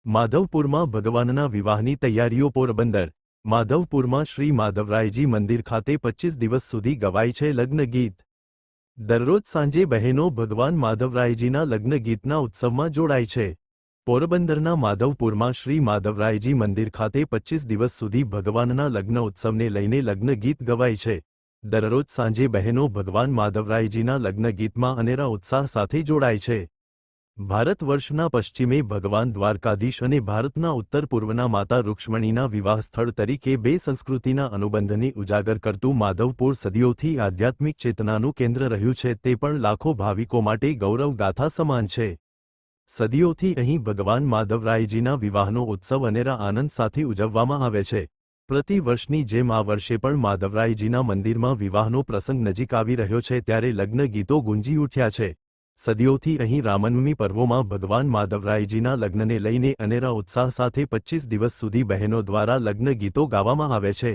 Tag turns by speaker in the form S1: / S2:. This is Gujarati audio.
S1: માધવપુરમાં ભગવાનના વિવાહની તૈયારીઓ પોરબંદર માધવપુરમાં શ્રી માધવરાયજી મંદિર ખાતે 25 દિવસ સુધી ગવાય છે લગ્ન ગીત। દરરોજ સાંજે બહેનો ભગવાન માધવરાયજીના લગ્ન ગીતના ઉત્સવમાં જોડાય છે। પોરબંદરના માધવપુરમાં શ્રી માધવરાયજી મંદિર ખાતે 25 દિવસ સુધી ભગવાનના લગ્ન ઉત્સવને લઈને લગ્ન ગીત ગવાય છે। દરરોજ સાંજે બહેનો ભગવાન માધવરાયજીના લગ્ન ગીતમાં અનેરા ઉત્સાહ સાથે જોડાય છે। ભારત વર્ષના પશ્ચિમે ભગવાન દ્વારકાધીશ અને ભારતના ઉત્તર પૂર્વના માતા રૂક્ષ્મણીના વિવાહ સ્થળ તરીકે બે સંસ્કૃતિના અનુબંધને ઉજાગર કરતું માધવપુર સદીઓથી આધ્યાત્મિક ચેતનાનું કેન્દ્ર રહ્યું છે, તે પણ લાખો ભાવિકો માટે ગૌરવ ગાથા સમાન છે। સદીઓથી અહીં ભગવાન માધવરાયજીના વિવાહનો ઉત્સવ અનેરા આનંદ સાથે ઉજવવામાં આવે છે। પ્રતિ વર્ષની જેમ આ વર્ષે પણ માધવરાયજીના મંદિરમાં વિવાહનો પ્રસંગ નજીક આવી રહ્યો છે, ત્યારે લગ્ન ગીતો ગુંજી ઉઠ્યા છે। સદીઓથી અહીં રામનવમી પર્વોમાં ભગવાન માધવરાયજીના લગ્નને લઈને અનેરા ઉત્સાહ સાથે 25 દિવસ સુધી બહેનો દ્વારા લગ્ન ગીતો ગાવામાં આવે છે।